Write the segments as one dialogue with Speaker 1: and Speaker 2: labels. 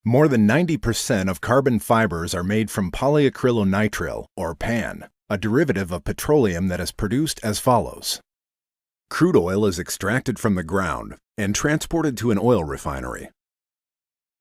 Speaker 1: More than 90% of carbon fibers are made from polyacrylonitrile, or PAN, a derivative of petroleum that is produced as follows. Crude oil is extracted from the ground and transported to an oil refinery.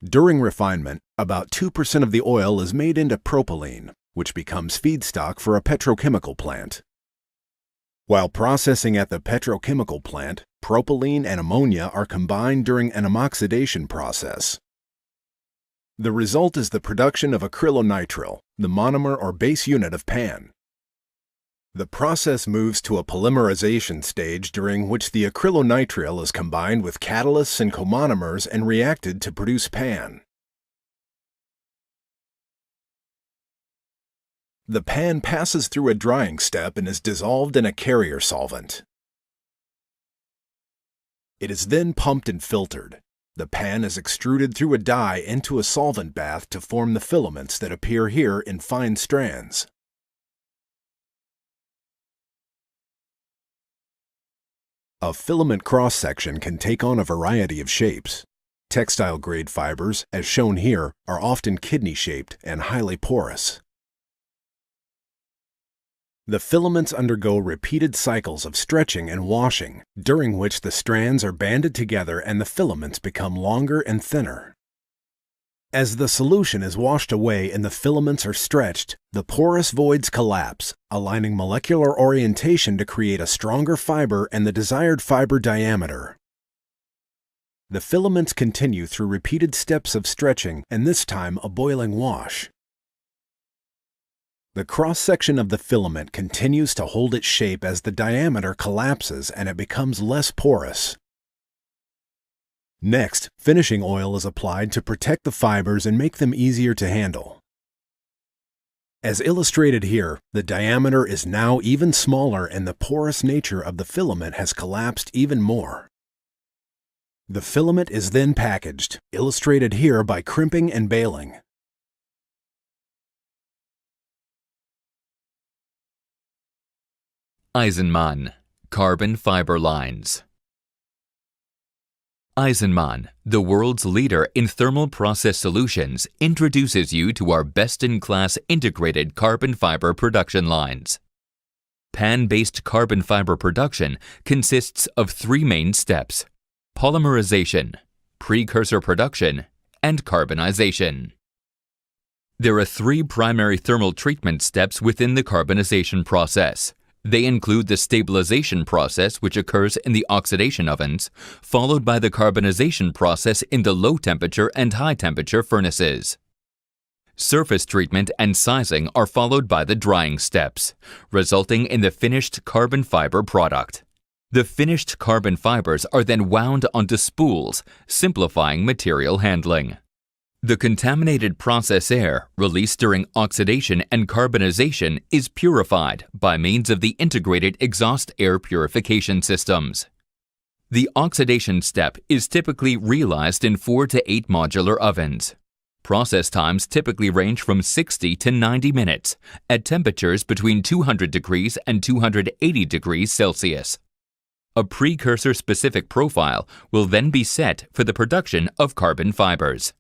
Speaker 1: During refinement, about 2% of the oil is made into propylene, which becomes feedstock for a petrochemical plant. While processing at the petrochemical plant, propylene and ammonia are combined during an oxidation process. The result is the production of acrylonitrile, the monomer or base unit of PAN. The process moves to a polymerization stage during which the acrylonitrile is combined with catalysts and comonomers and reacted to produce PAN. The PAN passes through a drying step and is dissolved in a carrier solvent. It is then pumped and filtered. The PAN is extruded through a die into a solvent bath to form the filaments that appear here in fine strands. A filament cross-section can take on a variety of shapes. Textile-grade fibers, as shown here, are often kidney-shaped and highly porous. The filaments undergo repeated cycles of stretching and washing, during which the strands are banded together and the filaments become longer and thinner. As the solution is washed away and the filaments are stretched, the porous voids collapse, aligning molecular orientation to create a stronger fiber and the desired fiber diameter. The filaments continue through repeated steps of stretching and this time a boiling wash. The cross-section of the filament continues to hold its shape as the diameter collapses and it becomes less porous. Next, finishing oil is applied to protect the fibers and make them easier to handle. As illustrated here, the diameter is now even smaller and the porous nature of the filament has collapsed even more. The filament is then packaged, illustrated here by crimping and baling.
Speaker 2: Eisenmann, carbon fiber lines. Eisenmann, the world's leader in thermal process solutions, introduces you to our best-in-class integrated carbon fiber production lines. PAN-based carbon fiber production consists of three main steps: polymerization, precursor production, and carbonization. There are three primary thermal treatment steps within the carbonization process. They include the stabilization process, which occurs in the oxidation ovens, followed by the carbonization process in the low-temperature and high-temperature furnaces. Surface treatment and sizing are followed by the drying steps, resulting in the finished carbon fiber product. The finished carbon fibers are then wound onto spools, simplifying material handling. The contaminated process air released during oxidation and carbonization is purified by means of the integrated exhaust air purification systems. The oxidation step is typically realized in 4 to 8 modular ovens. Process times typically range from 60 to 90 minutes at temperatures between 200 degrees and 280 degrees Celsius. A precursor-specific profile will then be set for the production of carbon fibers.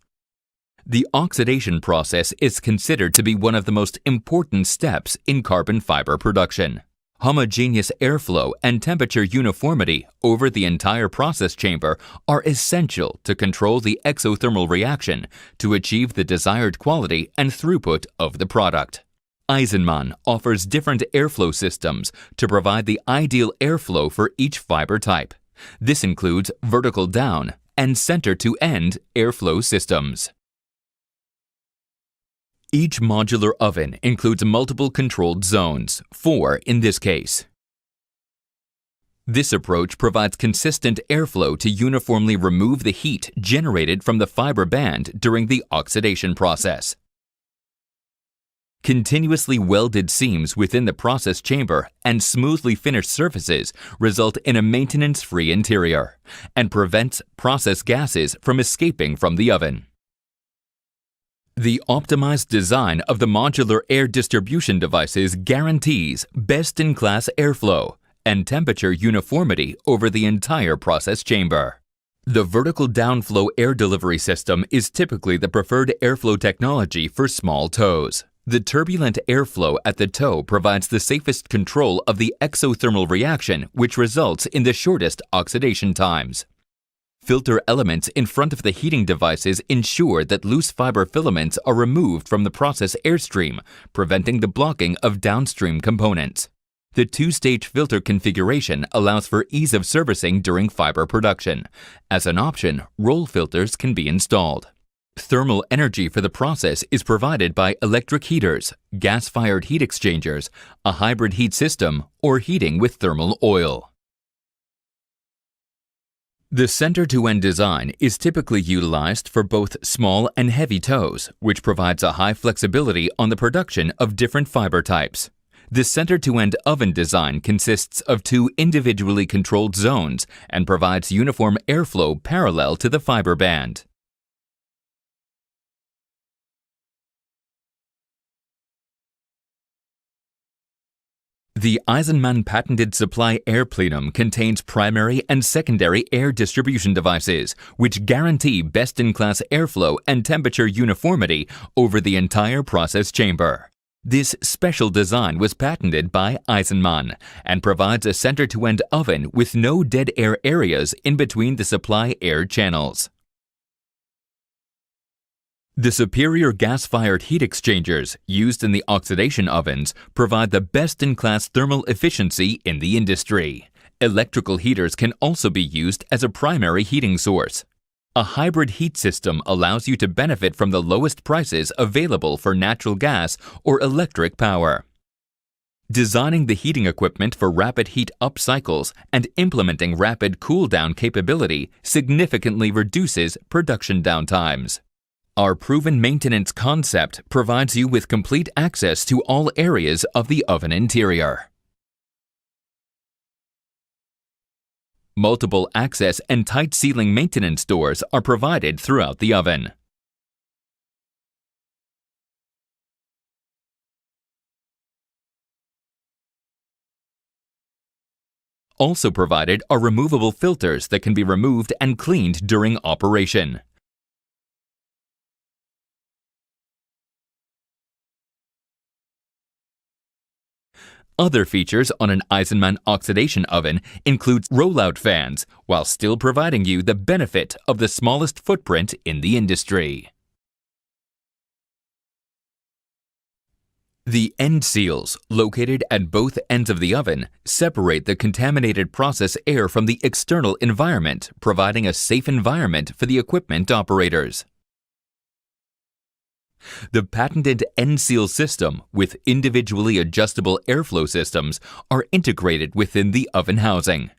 Speaker 2: The oxidation process is considered to be one of the most important steps in carbon fiber production. Homogeneous airflow and temperature uniformity over the entire process chamber are essential to control the exothermal reaction to achieve the desired quality and throughput of the product. Eisenmann offers different airflow systems to provide the ideal airflow for each fiber type. This includes vertical down and center-to-end airflow systems. Each modular oven includes multiple controlled zones, 4 in this case. This approach provides consistent airflow to uniformly remove the heat generated from the fiber band during the oxidation process. Continuously welded seams within the process chamber and smoothly finished surfaces result in a maintenance-free interior and prevents process gases from escaping from the oven. The optimized design of the modular air distribution devices guarantees best-in-class airflow and temperature uniformity over the entire process chamber. The vertical downflow air delivery system is typically the preferred airflow technology for small tows. The turbulent airflow at the toe provides the safest control of the exothermal reaction, which results in the shortest oxidation times. Filter elements in front of the heating devices ensure that loose fiber filaments are removed from the process airstream, preventing the blocking of downstream components. The two-stage filter configuration allows for ease of servicing during fiber production. As an option, roll filters can be installed. Thermal energy for the process is provided by electric heaters, gas-fired heat exchangers, a hybrid heat system, or heating with thermal oil. The center-to-end design is typically utilized for both small and heavy tows, which provides a high flexibility on the production of different fiber types. The center-to-end oven design consists of two individually controlled zones and provides uniform airflow parallel to the fiber band. The Eisenmann patented supply air plenum contains primary and secondary air distribution devices, which guarantee best-in-class airflow and temperature uniformity over the entire process chamber. This special design was patented by Eisenmann and provides a center-to-end oven with no dead air areas in between the supply air channels. The superior gas-fired heat exchangers used in the oxidation ovens provide the best-in-class thermal efficiency in the industry. Electrical heaters can also be used as a primary heating source. A hybrid heat system allows you to benefit from the lowest prices available for natural gas or electric power. Designing the heating equipment for rapid heat up cycles and implementing rapid cool-down capability significantly reduces production downtimes. Our proven maintenance concept provides you with complete access to all areas of the oven interior. Multiple access and tight sealing maintenance doors are provided throughout the oven. Also provided are removable filters that can be removed and cleaned during operation. Other features on an Eisenmann oxidation oven include rollout fans, while still providing you the benefit of the smallest footprint in the industry. The end seals, located at both ends of the oven, separate the contaminated process air from the external environment, providing a safe environment for the equipment operators. The patented end seal system with individually adjustable airflow systems are integrated within the oven housing.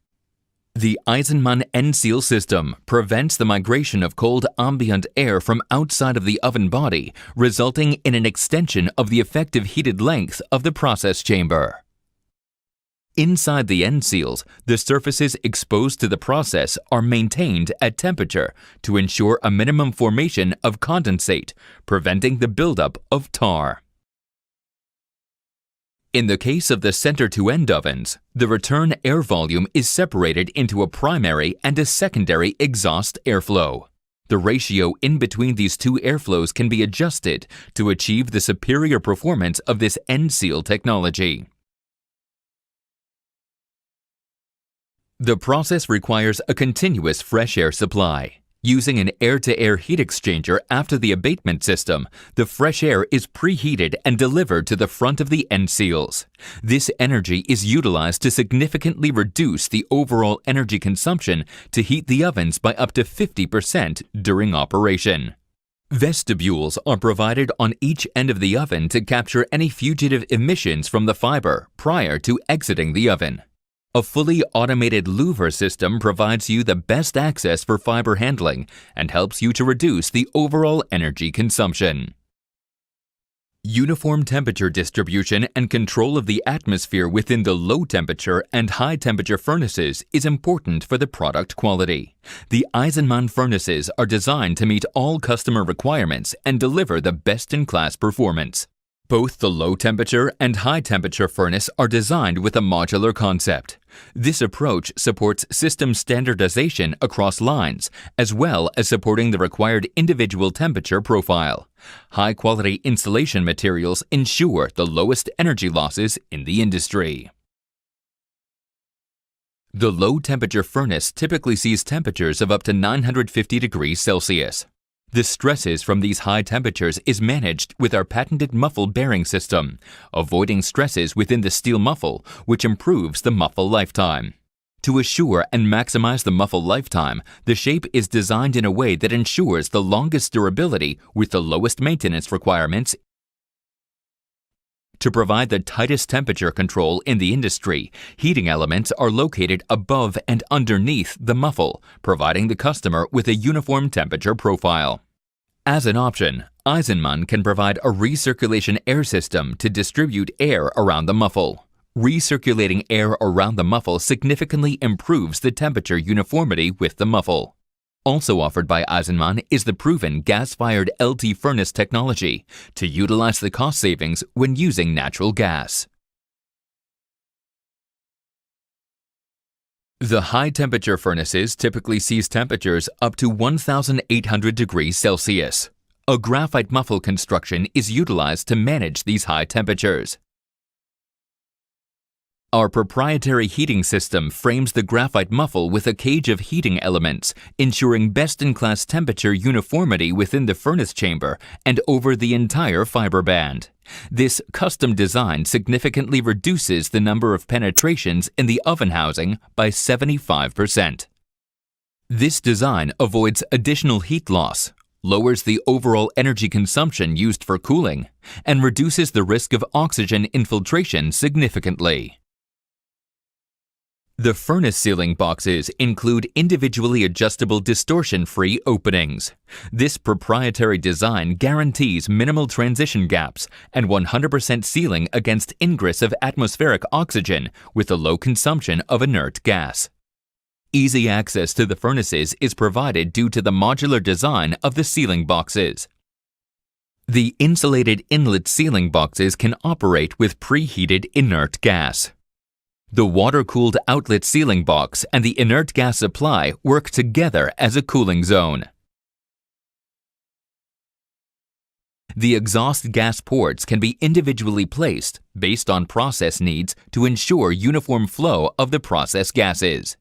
Speaker 2: The Eisenmann end seal system prevents the migration of cold ambient air from outside of the oven body, resulting in an extension of the effective heated length of the process chamber. Inside the end seals, the surfaces exposed to the process are maintained at temperature to ensure a minimum formation of condensate, preventing the buildup of tar. In the case of the center-to-end ovens, the return air volume is separated into a primary and a secondary exhaust airflow. The ratio in between these two airflows can be adjusted to achieve the superior performance of this end seal technology. The process requires a continuous fresh air supply. Using an air-to-air heat exchanger after the abatement system, the fresh air is preheated and delivered to the front of the end seals. This energy is utilized to significantly reduce the overall energy consumption to heat the ovens by up to 50% during operation. Vestibules are provided on each end of the oven to capture any fugitive emissions from the fiber prior to exiting the oven. A fully automated louver system provides you the best access for fiber handling and helps you to reduce the overall energy consumption. Uniform temperature distribution and control of the atmosphere within the low temperature and high temperature furnaces is important for the product quality. The Eisenmann furnaces are designed to meet all customer requirements and deliver the best-in-class performance. Both the low temperature and high temperature furnace are designed with a modular concept. This approach supports system standardization across lines, as well as supporting the required individual temperature profile. High-quality insulation materials ensure the lowest energy losses in the industry. The low-temperature furnace typically sees temperatures of up to 950 degrees Celsius. The stresses from these high temperatures is managed with our patented muffle bearing system, avoiding stresses within the steel muffle, which improves the muffle lifetime. To assure and maximize the muffle lifetime, the shape is designed in a way that ensures the longest durability with the lowest maintenance requirements. To provide the tightest temperature control in the industry, heating elements are located above and underneath the muffle, providing the customer with a uniform temperature profile. As an option, Eisenmann can provide a recirculation air system to distribute air around the muffle. Recirculating air around the muffle significantly improves the temperature uniformity with the muffle. Also offered by Eisenmann is the proven gas-fired LT furnace technology to utilize the cost savings when using natural gas. The high-temperature furnaces typically sees temperatures up to 1,800 degrees Celsius. A graphite muffle construction is utilized to manage these high temperatures. Our proprietary heating system frames the graphite muffle with a cage of heating elements, ensuring best-in-class temperature uniformity within the furnace chamber and over the entire fiber band. This custom design significantly reduces the number of penetrations in the oven housing by 75%. This design avoids additional heat loss, lowers the overall energy consumption used for cooling, and reduces the risk of oxygen infiltration significantly. The furnace sealing boxes include individually adjustable distortion-free openings. This proprietary design guarantees minimal transition gaps and 100% sealing against ingress of atmospheric oxygen with a low consumption of inert gas. Easy access to the furnaces is provided due to the modular design of the sealing boxes. The insulated inlet sealing boxes can operate with preheated inert gas. The water-cooled outlet sealing box and the inert gas supply work together as a cooling zone. The exhaust gas ports can be individually placed based on process needs to ensure uniform flow of the process gases.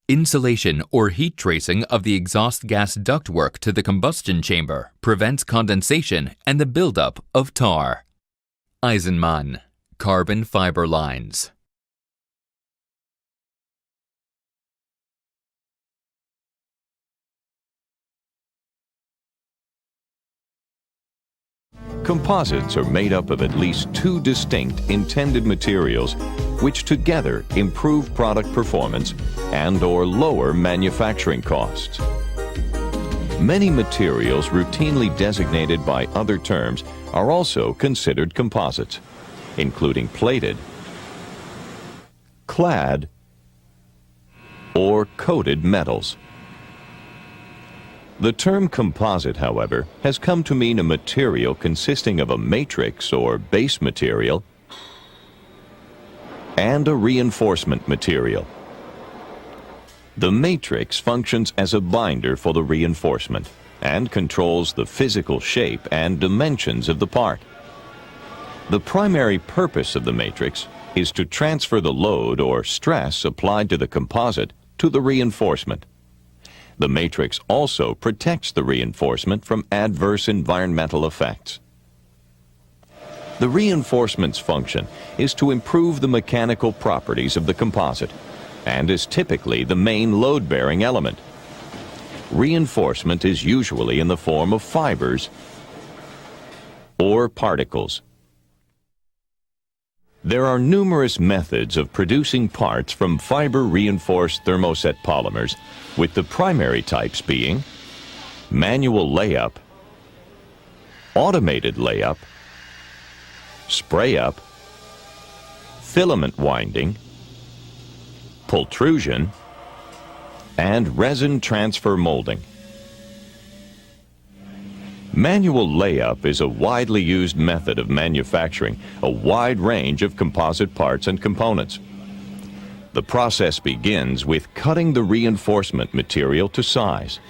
Speaker 2: Insulation or heat tracing of the exhaust gas ductwork to the combustion chamber prevents condensation and the buildup of tar. Eisenmann carbon fiber lines.
Speaker 3: Composites are made up of at least two distinct intended materials which together improve product performance and/or lower manufacturing costs. Many materials routinely designated by other terms are also considered composites, including plated, clad, or coated metals. The term composite, however, has come to mean a material consisting of a matrix or base material and a reinforcement material. The matrix functions as a binder for the reinforcement and controls the physical shape and dimensions of the part. The primary purpose of the matrix is to transfer the load or stress applied to the composite to the reinforcement. The matrix also protects the reinforcement from adverse environmental effects. The reinforcement's function is to improve the mechanical properties of the composite and is typically the main load-bearing element. Reinforcement is usually in the form of fibers or particles. There are numerous methods of producing parts from fiber-reinforced thermoset polymers, with the primary types being manual layup, automated layup, spray-up, filament winding, pultrusion, and resin transfer molding. Manual layup is a widely used method of manufacturing a wide range of composite parts and components. The process begins with cutting the reinforcement material to size.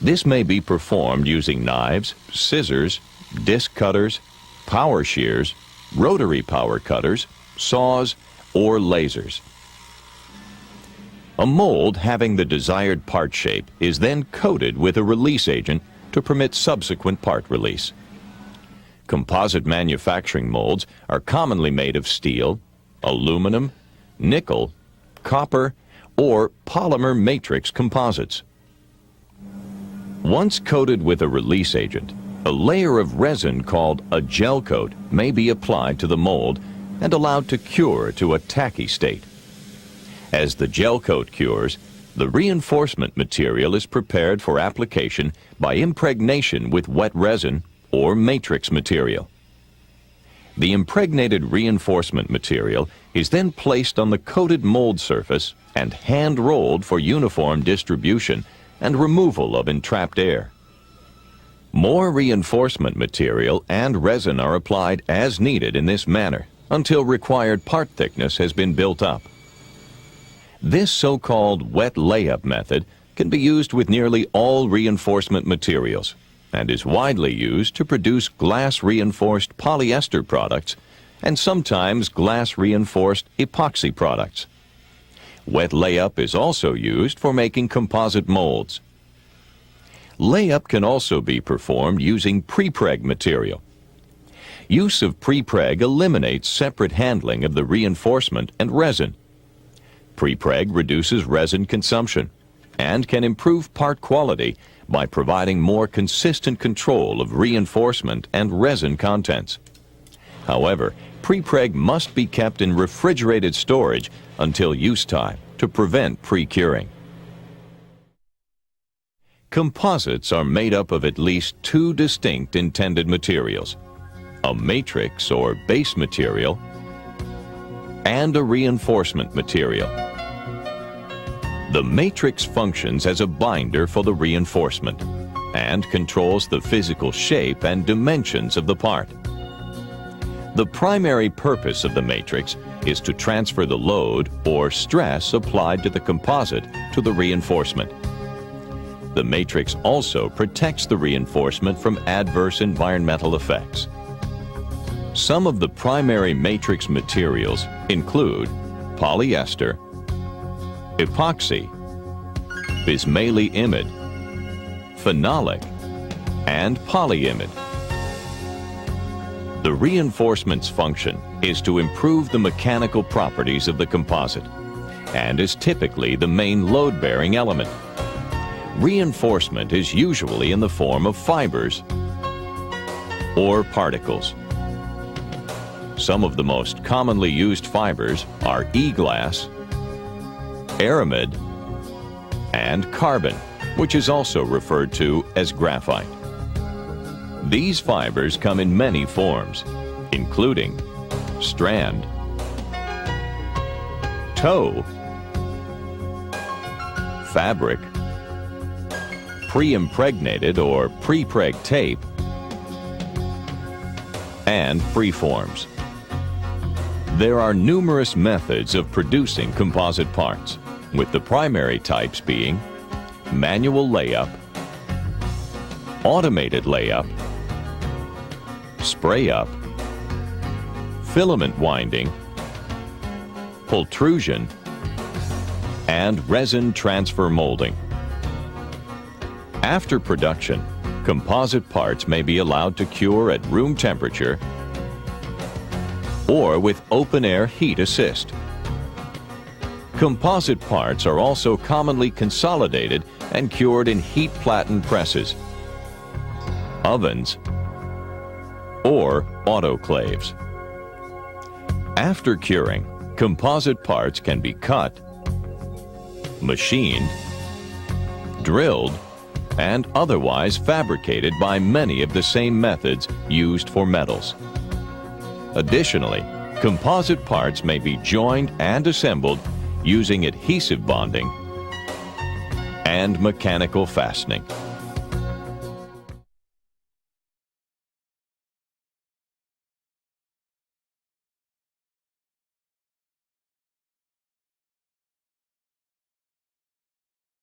Speaker 3: This may be performed using knives, scissors, disc cutters, power shears, rotary power cutters, saws, or lasers. A mold having the desired part shape is then coated with a release agent to permit subsequent part release. Composite manufacturing molds are commonly made of steel, aluminum, nickel, copper, or polymer matrix composites. Once coated with a release agent, a layer of resin called a gel coat may be applied to the mold and allowed to cure to a tacky state. As the gel coat cures, the reinforcement material is prepared for application by impregnation with wet resin or matrix material. The impregnated reinforcement material is then placed on the coated mold surface and hand-rolled for uniform distribution and removal of entrapped air. More reinforcement material and resin are applied as needed in this manner until required part thickness has been built up. This so-called wet layup method can be used with nearly all reinforcement materials and is widely used to produce glass-reinforced polyester products and sometimes glass-reinforced epoxy products. Wet layup is also used for making composite molds. Layup can also be performed using prepreg material. Use of prepreg eliminates separate handling of the reinforcement and resin. Prepreg reduces resin consumption and can improve part quality by providing more consistent control of reinforcement and resin contents. However, prepreg must be kept in refrigerated storage until use time to prevent pre-curing. Composites are made up of at least two distinct intended materials: a matrix or base material and a reinforcement material. The matrix functions as a binder for the reinforcement and controls the physical shape and dimensions of the part. The primary purpose of the matrix is to transfer the load or stress applied to the composite to the reinforcement. The matrix also protects the reinforcement from adverse environmental effects. Some of the primary matrix materials include polyester, epoxy, bismaleimide, phenolic, and polyimide. The reinforcement's function is to improve the mechanical properties of the composite and is typically the main load-bearing element. Reinforcement is usually in the form of fibers or particles. Some of the most commonly used fibers are e-glass, aramid, and carbon, which is also referred to as graphite. These fibers come in many forms, including strand, tow, fabric, pre-impregnated or prepreg tape, and preforms. There are numerous methods of producing composite parts, with the primary types being manual layup, automated layup, spray-up, filament winding, pultrusion, and resin transfer molding. After production, composite parts may be allowed to cure at room temperature or with open-air heat assist. Composite parts are also commonly consolidated and cured in heat-platen presses, ovens, or autoclaves. After curing, composite parts can be cut, machined, drilled, and otherwise fabricated by many of the same methods used for metals. Additionally, composite parts may be joined and assembled using adhesive bonding and mechanical fastening.